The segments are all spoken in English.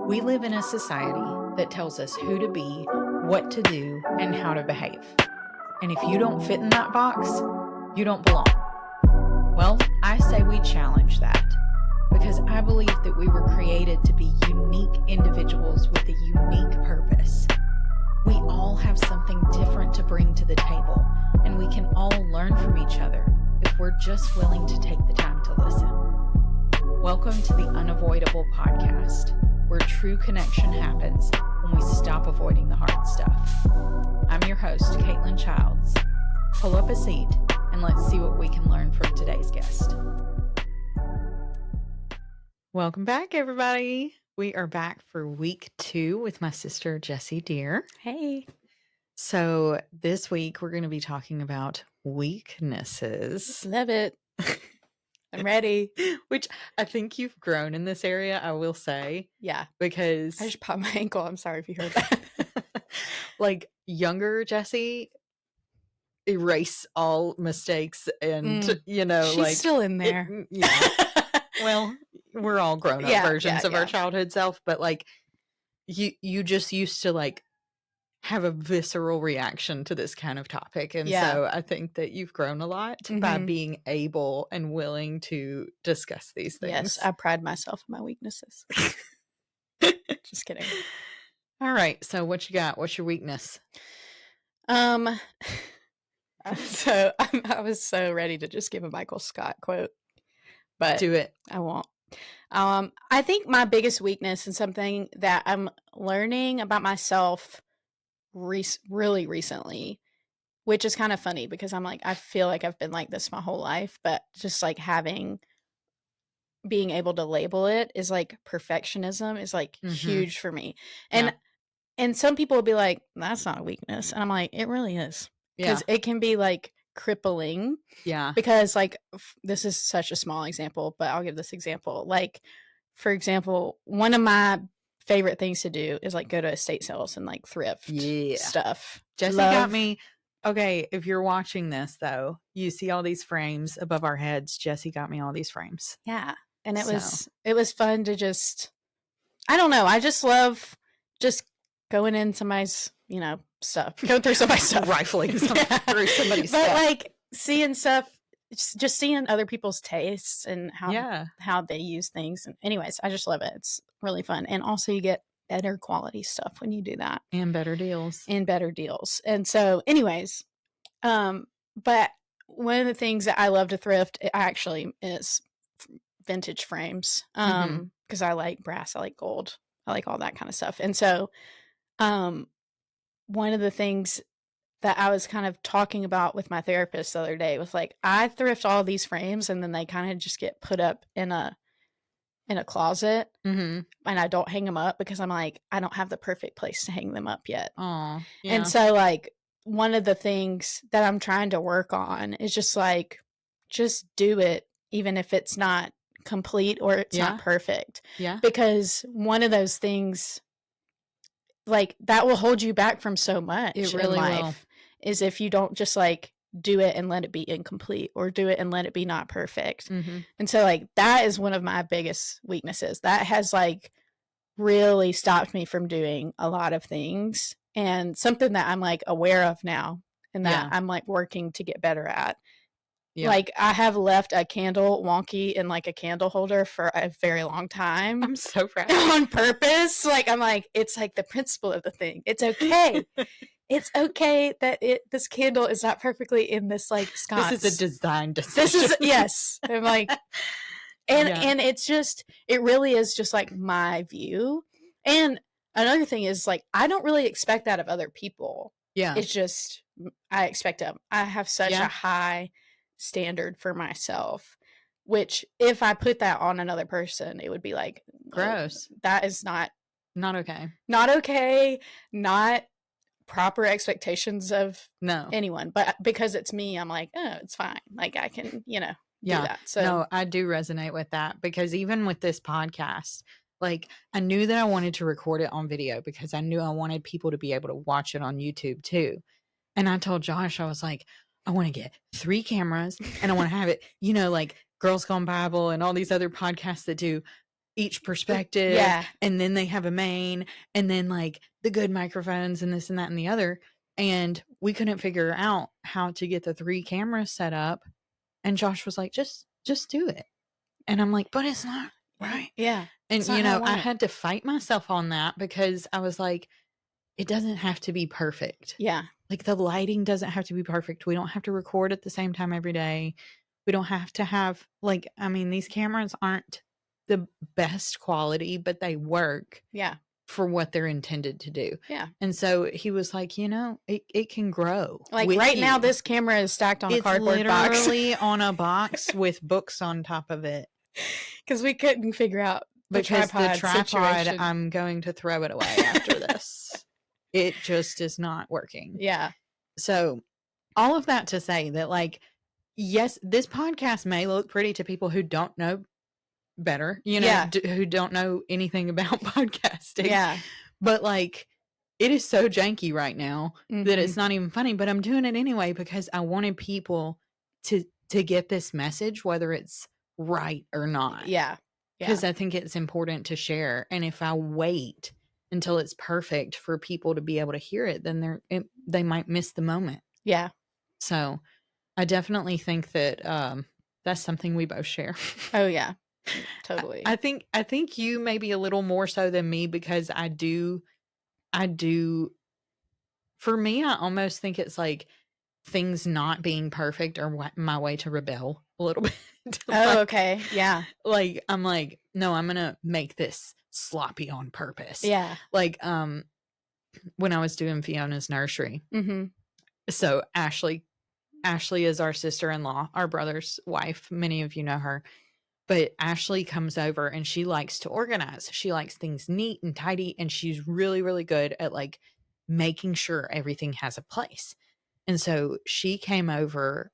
We live in a society that tells us who to be, what to do, and how to behave. And if you don't fit in that box, you don't belong. Well, I say we challenge that because I believe that we were created to be unique individuals with a unique purpose. We all have something different to bring to the table, and we can all learn from each other if we're just willing to take the time to listen. Welcome to the Unavoidable podcast, where true connection happens when we stop avoiding the hard stuff. I'm your host, Caitlin Childs. Pull up a seat and let's see what we can learn from today's guest. Welcome back, everybody. We are back for week 2 with my sister, Jessie Deer. Hey. So this week we're going to be talking about weaknesses. Love it. I'm ready. Which I think you've grown in this area, I will say. Yeah. Because I just popped my ankle. I'm sorry if you heard that. like younger Jessie erase all mistakes and She's like still in there. Well, we're all grown up versions of our childhood self, but like you just used to like have a visceral reaction to this kind of topic. And so I think that you've grown a lot by being able and willing to discuss these things. Yes, I pride myself in my weaknesses. Just kidding. All right. So what you got? What's your weakness? So I was so ready to just give a Michael Scott quote, but do it. I won't. I think my biggest weakness and something that I'm learning about myself really recently, which is kind of funny because I'm like, I feel like I've been like this my whole life, but just like being able to label it is like perfectionism is like huge for me. And some people will be like, that's not a weakness. And I'm like, it really is. Because it can be like crippling. Yeah. Because like, this is such a small example, but I'll give this example. Like, for example, one of my favorite things to do is like go to estate sales and like thrift stuff. Jessie got me. Okay, if you're watching this though, you see all these frames above our heads. Jessie got me all these frames. Yeah. And it was fun to just, I don't know. I just love just going in somebody's, stuff, going through somebody's stuff, rifling through somebody's stuff. But like seeing stuff, just seeing other people's tastes and how they use things. And anyways, I just love it. It's really fun. And also you get better quality stuff when you do that. And better deals. And so anyways, but one of the things that I love to thrift actually is vintage frames. Because I like brass, I like gold, I like all that kind of stuff. And so one of the things that I was kind of talking about with my therapist the other day was like, I thrift all these frames and then they kind of just get put up in a closet and I don't hang them up because I'm like, I don't have the perfect place to hang them up yet. Yeah. And so like one of the things that I'm trying to work on is just like, just do it even if it's not complete or it's not perfect. Yeah. Because one of those things like that will hold you back from so much it really in life is if you don't just like do it and let it be incomplete or do it and let it be not perfect. And so like that is one of my biggest weaknesses that has like really stopped me from doing a lot of things and something that I'm like aware of now and that I'm like working to get better at. Like I have left a candle wonky in like a candle holder for a very long time. I'm so proud. On purpose. Like I'm like, it's like the principle of the thing. It's okay. It's okay that this candle is not perfectly in this like sconce. This is a design decision. Yes. I'm like, and it's just, it really is just like my view. And another thing is like, I don't really expect that of other people. Yeah. It's just, I expect them. I have such a high standard for myself, which if I put that on another person, it would be like, gross. That is not okay. Not proper expectations of anyone, but because it's me, I'm like, oh, it's fine. Like I can, do that. So no, I do resonate with that because even with this podcast, like I knew that I wanted to record it on video because I knew I wanted people to be able to watch it on YouTube too. And I told Josh, I was like, I want to get 3 cameras and I want to have it, like Girls Gone Bible and all these other podcasts that do each perspective. Yeah. And then they have a main, and then like the good microphones and this and that and the other. And we couldn't figure out how to get the 3 cameras set up. And Josh was like, just do it. And I'm like, but it's not right. Yeah. And, I had to fight myself on that because I was like, it doesn't have to be perfect. Yeah. Like the lighting doesn't have to be perfect. We don't have to record at the same time every day. We don't have to have these cameras aren't the best quality, but they work. Yeah. For what they're intended to do. Yeah. And so he was like, it can grow. Like right now, this camera is stacked on a cardboard box. It's literally on a box with books on top of it. Because we couldn't figure out the tripod situation. I'm going to throw it away after this. It just is not working. Yeah. So all of that to say that, like, yes, this podcast may look pretty to people who don't know better, who don't know anything about podcasting. Yeah. But like, it is so janky right now that it's not even funny, but I'm doing it anyway because I wanted people to get this message, whether it's right or not. Yeah. Because I think it's important to share. And if I wait until it's perfect for people to be able to hear it, then they might miss the moment. Yeah. So I definitely think that that's something we both share. Oh yeah. Totally. I think you maybe a little more so than me because I do for me, I almost think it's like things not being perfect are my way to rebel a little bit. Oh, okay. Yeah. Like, I'm like, no, I'm going to make this sloppy on purpose. Yeah. Like, when I was doing Fiona's nursery. Mm-hmm. So Ashley is our sister-in-law, our brother's wife. Many of you know her. But Ashley comes over and she likes to organize. She likes things neat and tidy. And she's really, really good at like making sure everything has a place. And so she came over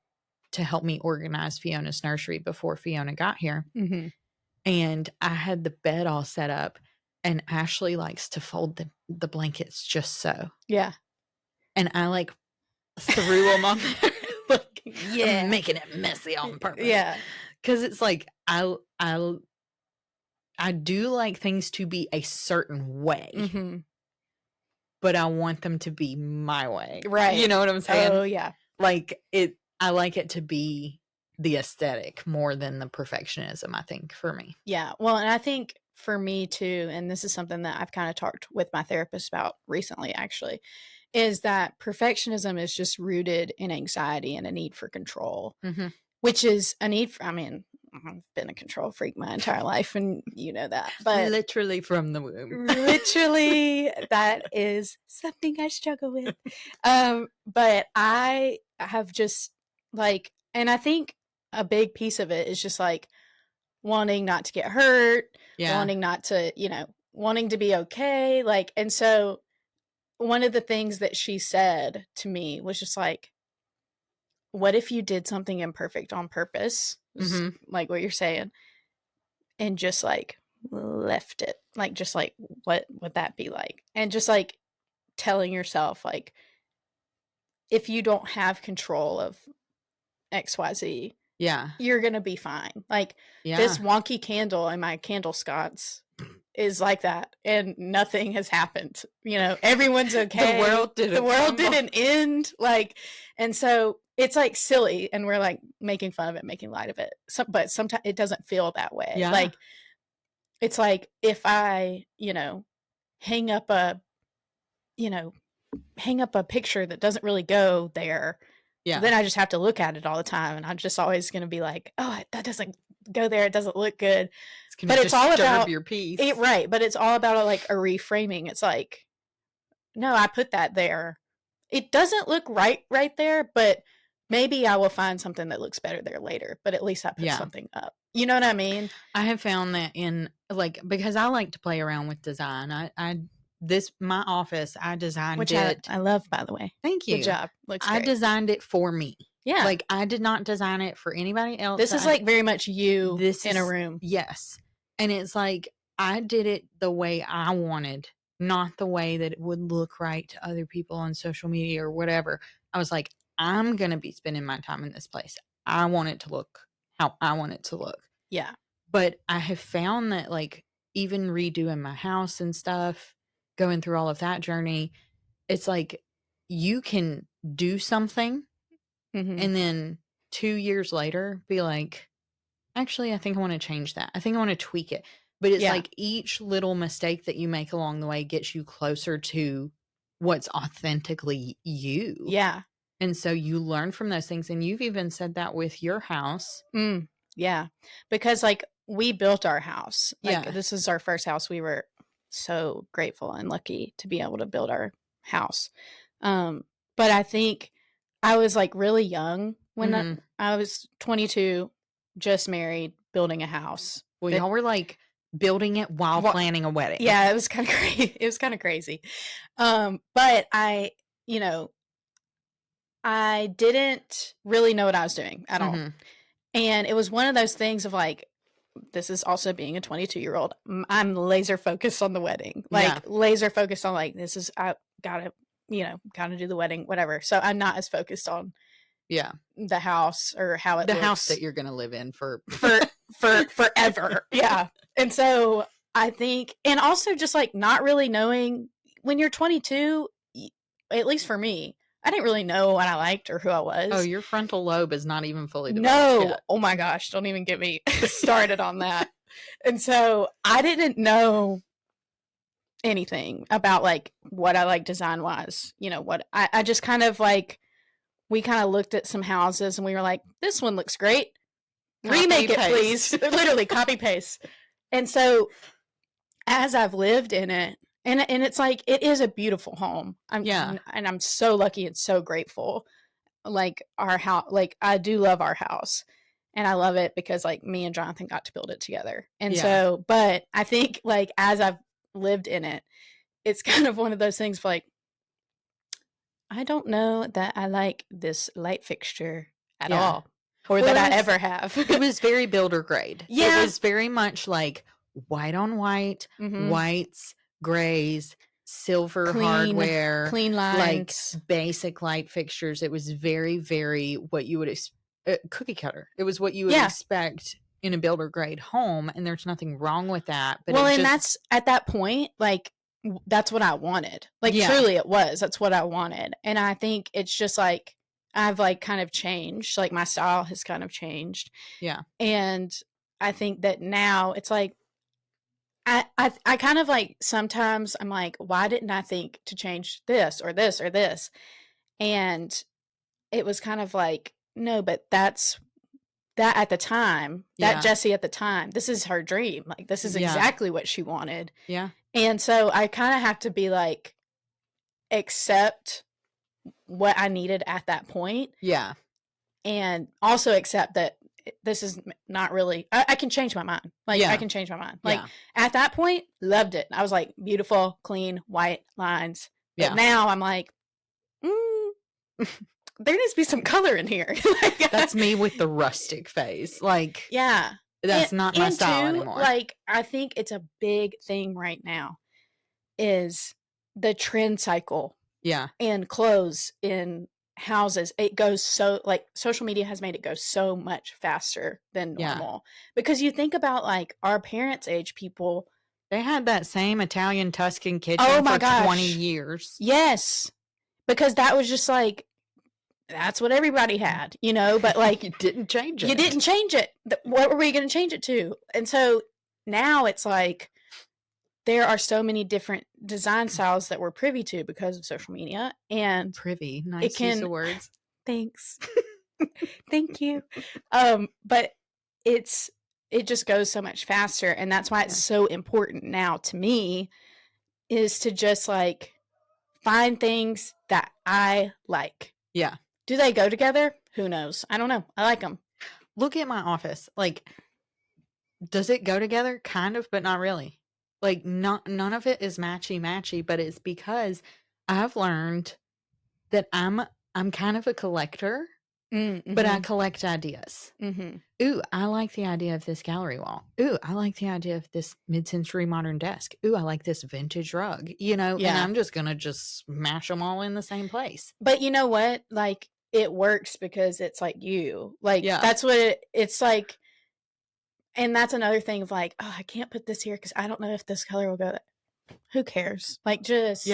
to help me organize Fiona's nursery before Fiona got here. Mm-hmm. And I had the bed all set up. And Ashley likes to fold the blankets just so. Yeah. And I like threw them on there. Like, yeah. Making it messy on purpose. Yeah. Because it's like, I do like things to be a certain way, but I want them to be my way. Right. You know what I'm saying? Oh, yeah. Like I like it to be the aesthetic more than the perfectionism, I think, for me. Yeah. Well, and I think for me too, and this is something that I've kind of talked with my therapist about recently, actually, is that perfectionism is just rooted in anxiety and a need for control. Which is a need for, I've been a control freak my entire life, and you know that. But literally from the womb. Literally, that is something I struggle with. But I have just like, and I think a big piece of it is just like wanting not to get hurt, wanting not to, wanting to be okay. Like, and so one of the things that she said to me was just like, what if you did something imperfect on purpose, like what you're saying, and just like left it? Like, just like, what would that be like? And just like telling yourself, like, if you don't have control of XYZ, you're going to be fine. Like, this wonky candle in my candle sconce is like that, and nothing has happened. Everyone's okay. The world didn't end. Like, and so it's like silly, and we're like making fun of it, making light of it. But sometimes it doesn't feel that way. Yeah. Like, it's like if I, hang up a picture that doesn't really go there. Yeah. Then I just have to look at it all the time, and I'm just always going to be like, oh, that doesn't go there. It doesn't look good. But it's all about your piece. Right. But it's all about like a reframing. It's like, no, I put that there. It doesn't look right there, but maybe I will find something that looks better there later. But at least I put something up. You know what I mean? I have found that because I like to play around with design. My office, I designed Which it. I love, by the way. Thank you. Good job. Looks I great. designed it for me. Yeah. Like, I did not design it for anybody else. This is like very much you in a room. Yes. And it's like, I did it the way I wanted, not the way that it would look right to other people on social media or whatever. I was like, I'm going to be spending my time in this place. I want it to look how I want it to look. Yeah. But I have found that, like, even redoing my house and stuff, going through all of that journey, it's like you can do something and then 2 years later be like, actually, I think I want to change that. I think I want to tweak it. But it's like each little mistake that you make along the way gets you closer to what's authentically you. Yeah. And so you learn from those things. And you've even said that with your house. Yeah. Because like we built our house. Like Yeah. this is our first house. We were so grateful and lucky to be able to build our house. But I think I was like really young when I was 22, just married, building a house. Well, y'all were like building it while planning a wedding. Yeah, it was kind of crazy. It was kind of crazy. But I, you know, I didn't really know what I was doing at all. And it was one of those things of like, this is also being a 22-year-old. I'm laser focused on the wedding, like laser focused on like, this is, I gotta do the wedding, whatever. So I'm not as focused on the house or how it looks. House that you're going to live in for forever. Yeah. And so I think, and also just like not really knowing when you're 22, at least for me, I didn't really know what I liked or who I was. Oh, your frontal lobe is not even fully developed yet. Oh my gosh, don't even get me started on that. And so I didn't know anything about like what I like design wise. You know, what I just kind of like, we kind of looked at some houses and we were like, this one looks great. Remake it, please. Literally copy paste. And so as I've lived in it, and it's like, it is a beautiful home. And I'm so lucky and so grateful. Like our house, like I do love our house, and I love it because like me and Jonathan got to build it together. And so, but I think like as I've lived in it, it's kind of one of those things like, I don't know that I like this light fixture at all, or that I ever have. It was very builder grade. Yeah. It was very much like white on white, whites, grays, silver hardware, clean lines, like basic light fixtures. It was very, very what you would cookie cutter. It was what you would expect in a builder grade home, and there's nothing wrong with that. But that's at that point, like that's what I wanted. Like truly, it was. That's what I wanted, and I think it's just like I've like kind of changed. Like my style has kind of changed. Yeah, and I think that now it's like. I kind of like sometimes I'm like, why didn't I think to change this or this or this? And it was kind of like, no, but that's that at the time, that Jessie at the time, this is her dream. Like, this is exactly what she wanted. Yeah. And so I kind of have to be like, accept what I needed at that point. Yeah. And also accept that this is not really, I can change my mind. Like, I can change my mind. Like, at that point, loved it. I was like, beautiful, clean, white lines. But now I'm like, there needs to be some color in here. Like, that's me with the rustic phase. Like, that's not my style anymore. Like, I think it's a big thing right now is the trend cycle. Yeah. And clothes in houses. It goes so, like, social media has made it go so much faster than normal. Because you think about, like, our parents' age people. They had that same Italian Tuscan kitchen for 20 years. Yes. Because that was just like, that's what everybody had, you know, but like, you didn't change it. You didn't change it. What were we going to change it to? And so now it's like, there are so many different design styles that we're privy to because of social media. And privy, nice use of words. Thanks. Thank you. But it just goes so much faster. And that's why it's so important now to me is to just like find things that I like. Yeah. Do they go together? Who knows? I don't know. I like them. Look at my office. Like, does it go together? Kind of, but not really. Like, none of it is matchy, but it's because I've learned that I'm kind of a collector, but I collect ideas. Ooh, I like the idea of this gallery wall. Ooh, I like the idea of this mid-century modern desk. Ooh, I like this vintage rug, you know, and I'm just going to just smash them all in the same place. But you know what? Like, it works because it's like you. Like, that's what it's like. And that's another thing of like, oh, I can't put this here because I don't know if this color will go. Who cares? Like, just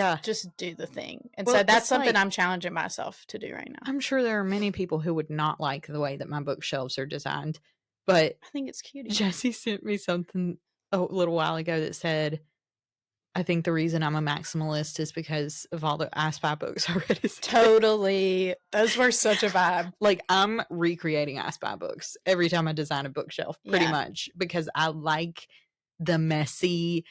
do the thing. And so that's something I'm challenging myself to do right now. I'm sure there are many people who would not like the way that my bookshelves are designed, but I think it's cute. Jesse sent me something a little while ago that said, I think the reason I'm a maximalist is because of all the I Spy books I read. Totally. Those were such a vibe. Like, I'm recreating I Spy books every time I design a bookshelf, pretty much, because I like the messy,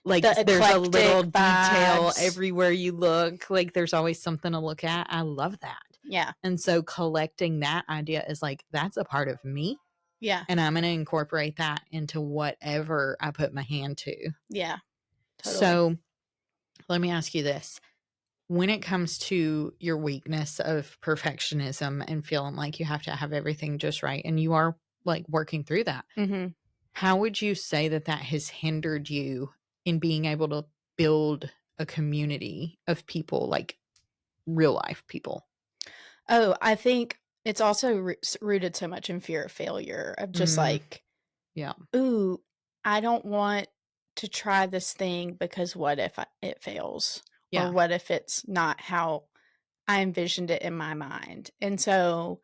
like, there's a little detail everywhere you look. Like, there's always something to look at. I love that. Yeah. And so collecting that idea is like, that's a part of me. Yeah. And I'm going to incorporate that into whatever I put my hand to. Yeah. Totally. So let me ask you this. When it comes to your weakness of perfectionism and feeling like you have to have everything just right, and you are like working through that, how would you say that that has hindered you in being able to build a community of people, like real life people? Oh, I think it's also rooted so much in fear of failure, of just like, ooh, I don't want to try this thing because what if it fails? Or what if it's not how I envisioned it in my mind? And so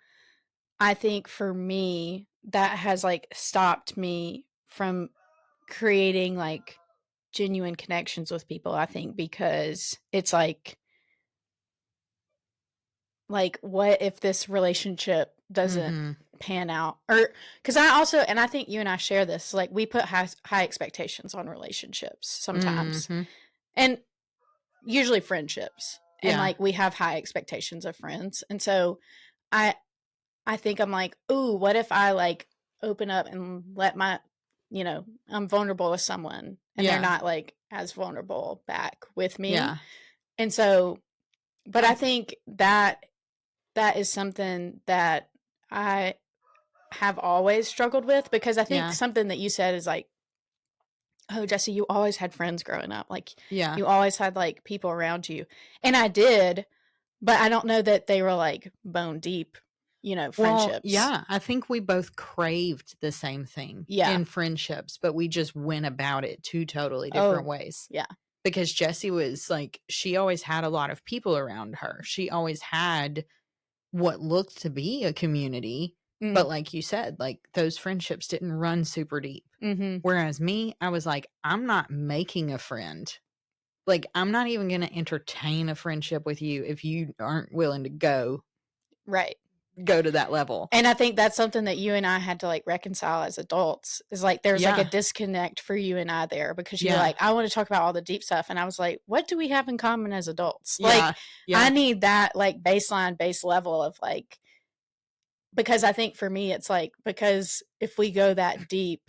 I think for me, that has like stopped me from creating like genuine connections with people, I think, because it's like, what if this relationship doesn't pan out? Or because I also, and I think you and I share this, like we put high expectations on relationships sometimes, and usually friendships, and like we have high expectations of friends. And so I think I'm like, ooh, what if I like open up and let my, I'm vulnerable with someone and they're not like as vulnerable back with me. And so, but I think that is something that I have always struggled with, because I think something that you said is like, oh, Jesse, you always had friends growing up. Like, you always had like people around you. And I did, but I don't know that they were like bone deep, friendships. Well, I think we both craved the same thing in friendships, but we just went about it two totally different ways. Yeah. Because Jessie was like, she always had a lot of people around her. She always had what looked to be a community. But like you said, like those friendships didn't run super deep. Whereas me, I was like, I'm not making a friend. Like, I'm not even going to entertain a friendship with you if you aren't willing to go to that level. And I think that's something that you and I had to like reconcile as adults, is like there's like a disconnect for you and I there, because you're like, I want to talk about all the deep stuff, and I was like, what do we have in common as adults? Like I need that like baseline base level of like, because I think for me it's like, because if we go that deep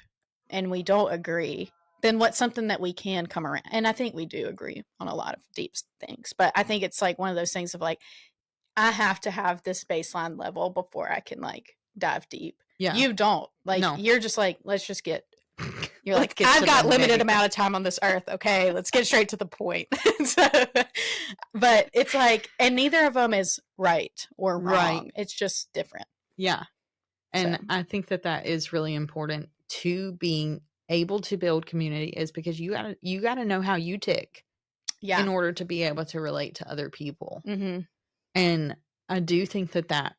and we don't agree, then what's something that we can come around? And I think we do agree on a lot of deep things, but I think it's like one of those things of like, I have to have this baseline level before I can like dive deep. You don't. Like, you're just like, let's just get, you're like, I've got limited amount of time on this earth. Okay, let's get straight to the point. So, but it's like, and neither of them is right or wrong. It's just different. Yeah. And I think that that is really important to being able to build community, is because you gotta know how you tick in order to be able to relate to other people. And I do think that that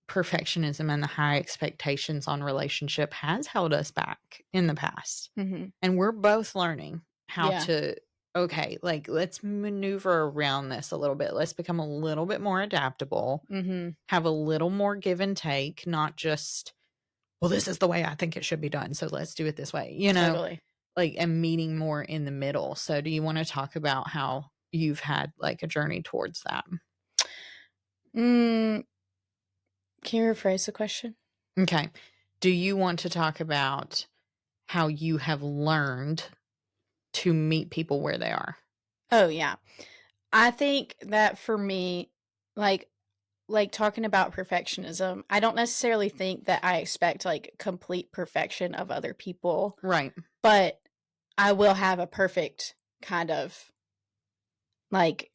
perfectionism and the high expectations on relationship has held us back in the past. And we're both learning how to, okay, like let's maneuver around this a little bit. Let's become a little bit more adaptable, have a little more give and take, not just, well, this is the way I think it should be done, so let's do it this way, like, and meeting more in the middle. So do you want to talk about how you've had like a journey towards that? Can you rephrase the question? Okay. Do you want to talk about how you have learned to meet people where they are? Oh, yeah. I think that for me, like talking about perfectionism, I don't necessarily think that I expect like complete perfection of other people. Right. But I will have a perfect kind of like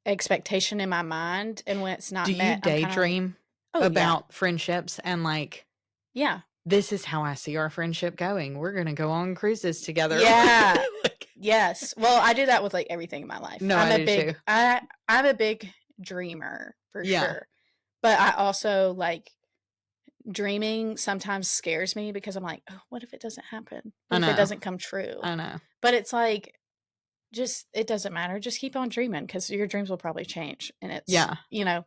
expectation in my mind, and when it's not met, do you daydream about friendships and like, yeah, this is how I see our friendship going. We're going to go on cruises together. Yeah. Like, yes. Well, I do that with like everything in my life. No, I'm I a do big too. I'm a big dreamer for Yeah. sure. But I also like dreaming sometimes scares me because I'm like, oh, what if it doesn't happen? What if it doesn't come true? I know. But it's like, just, it doesn't matter. Just keep on dreaming because your dreams will probably change. And it's,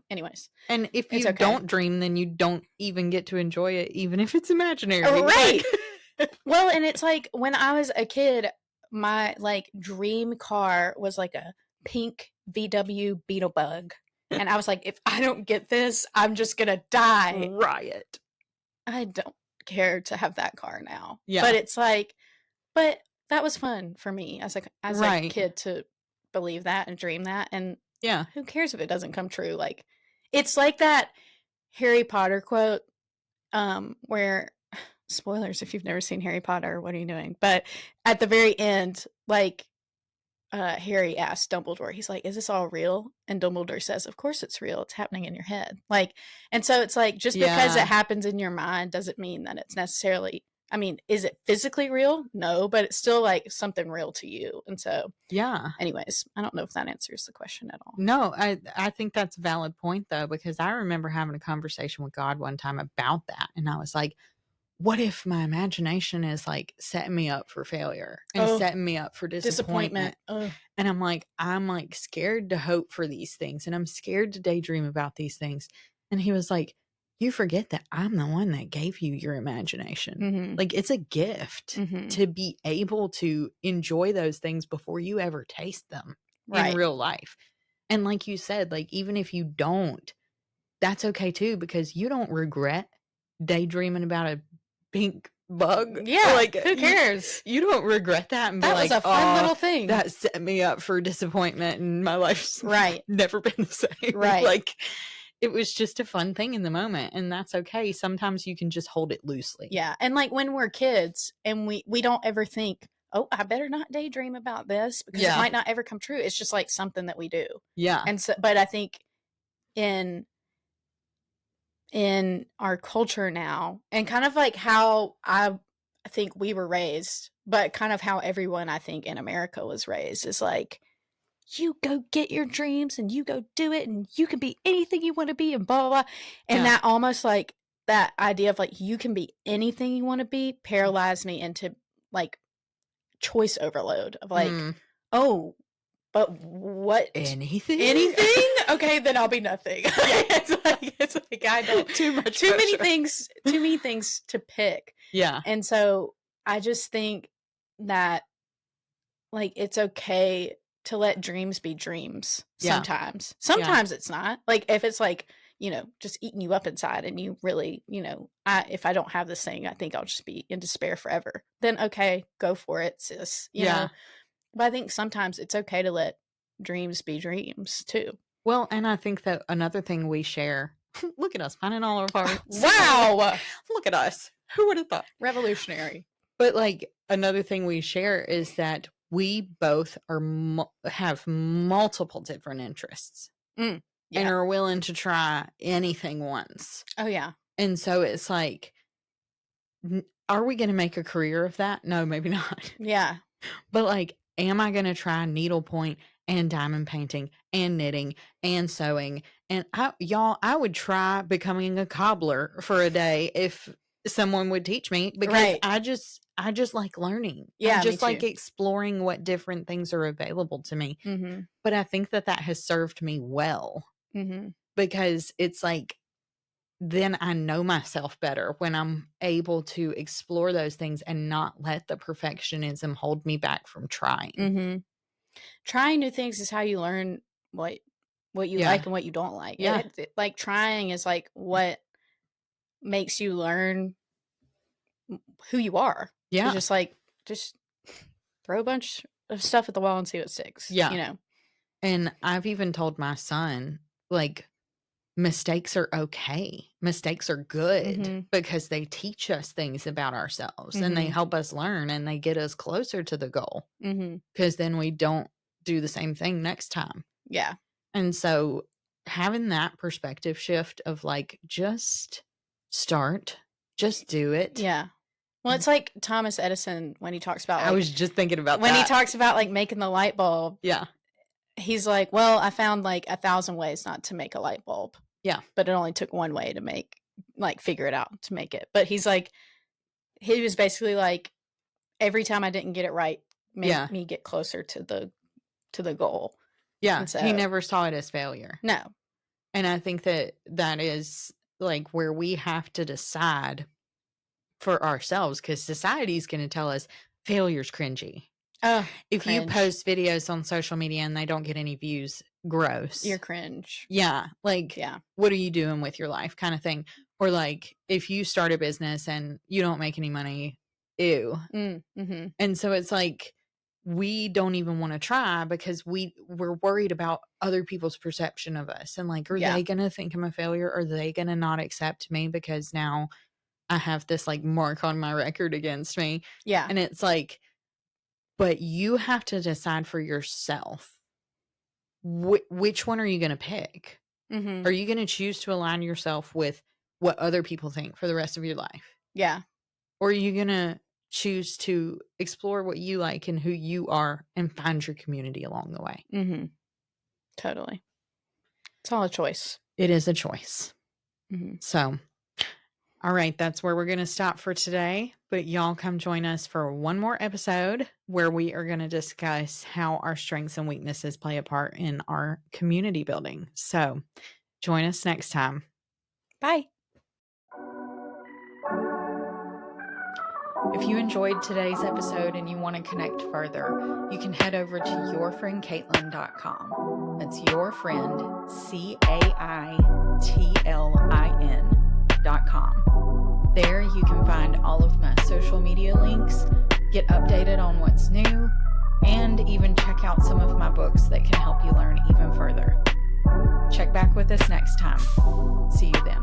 anyways. And if you okay. don't dream, then you don't even get to enjoy it, even if it's imaginary. Oh, right. Well, and it's like when I was a kid, my like dream car was like a pink VW Beetlebug. And I was like, if I don't get this, I'm just going to die. Riot. I don't care to have that car now. Yeah. But it's like, but that was fun for me as a kid to believe that and dream that. And who cares if it doesn't come true? Like, it's like that Harry Potter quote, where, spoilers if you've never seen Harry Potter, what are you doing? But at the very end, like, Harry asks Dumbledore, he's like, is this all real? And Dumbledore says, of course it's real. It's happening in your head. Like, and so it's like, just because it happens in your mind doesn't mean that it's necessarily, I mean, is it physically real? No, but it's still like something real to you. And so, anyways, I don't know if that answers the question at all. No, I think that's a valid point though, because I remember having a conversation with God one time about that. And I was like, what if my imagination is like setting me up for failure and setting me up for disappointment? And I'm like scared to hope for these things. And I'm scared to daydream about these things. And he was like, you forget that I'm the one that gave you your imagination. Mm-hmm. Like, it's a gift to be able to enjoy those things before you ever taste them in real life. And like you said, like, even if you don't, that's okay too, because you don't regret daydreaming about a pink bug. Yeah, like, who cares? You don't regret that and that be was like, a fun little thing that set me up for disappointment and my life's never been the same. Right. Like, it was just a fun thing in the moment, and that's okay. Sometimes you can just hold it loosely. Yeah. And like when we're kids and we don't ever think, oh, I better not daydream about this because it might not ever come true. It's just like something that we do. Yeah. And so, but I think in our culture now, and kind of like how I think we were raised, but kind of how everyone I think in America was raised, is like, you go get your dreams and you go do it and you can be anything you want to be and blah, blah, blah. And that almost like that idea of like, you can be anything you want to be paralyzed me into like choice overload of like, oh, but what? Anything? Okay, then I'll be nothing. it's like I don't too many things to pick. Yeah. And so I just think that like it's okay to let dreams be dreams sometimes. Sometimes it's not. Like if it's like, just eating you up inside and you really, if I don't have this thing, I think I'll just be in despair forever. Then okay, go for it, sis. You know. But I think sometimes it's okay to let dreams be dreams too. Well, and I think that another thing we share, look at us finding all of our wow. Look at us. Who would have thought? Revolutionary. But like another thing we share is that we both have multiple different interests and are willing to try anything once. Oh yeah. And so it's like, are we going to make a career of that? No, maybe not. Yeah. But like, am I going to try needlepoint and diamond painting and knitting and sewing? And I would try becoming a cobbler for a day if someone would teach me, because I just like learning. Yeah, I just like exploring what different things are available to me. Mm-hmm. But I think that has served me well, because it's like, then I know myself better when I'm able to explore those things and not let the perfectionism hold me back from trying. Trying new things is how you learn what you like and what you don't like. Yeah. Like trying is like what makes you learn who you are. Yeah. It's just throw a bunch of stuff at the wall and see what sticks. Yeah. And I've even told my son, like, mistakes are okay. Mistakes are good because they teach us things about ourselves and they help us learn and they get us closer to the goal, because then we don't do the same thing next time. Yeah. And so having that perspective shift of like, just start Just do it. Yeah. Well, it's like Thomas Edison when he talks about, like, I was just thinking about when that. he talks about, like, making the light bulb. Yeah. He's like, well, I found like 1,000 ways not to make a light bulb. Yeah. But it only took one way to make, like, figure it out to make it. But he's like, he was basically like, every time I didn't get it right made me get closer to the goal. Yeah. So, he never saw it as failure. No. And I think that is like where we have to decide for ourselves, because society is going to tell us failure's cringy. If cringe. you post videos on social media and they don't get any views, gross. You're cringe. Yeah. Like, what are you doing with your life kind of thing? Or like, if you start a business and you don't make any money, ew. Mm-hmm. And so it's like, we don't even want to try because we're worried about other people's perception of us. And like, are they going to think I'm a failure? Are they going to not accept me because now I have this like mark on my record against me? Yeah. And it's like, but you have to decide for yourself, which one are you going to pick? Mm-hmm. Are you going to choose to align yourself with what other people think for the rest of your life? Yeah. Or are you going to choose to explore what you like and who you are and find your community along the way? Mm-hmm. Totally. It's all a choice. It is a choice. Mm-hmm. So, all right, that's where we're going to stop for today. But y'all come join us for one more episode where we are going to discuss how our strengths and weaknesses play a part in our community building. So join us next time. Bye. If you enjoyed today's episode and you want to connect further, you can head over to yourfriendcaitlin.com. That's yourfriend, CAITLIN.com. There you can find all of my social media links, get updated on what's new, and even check out some of my books that can help you learn even further. Check back with us next time. See you then.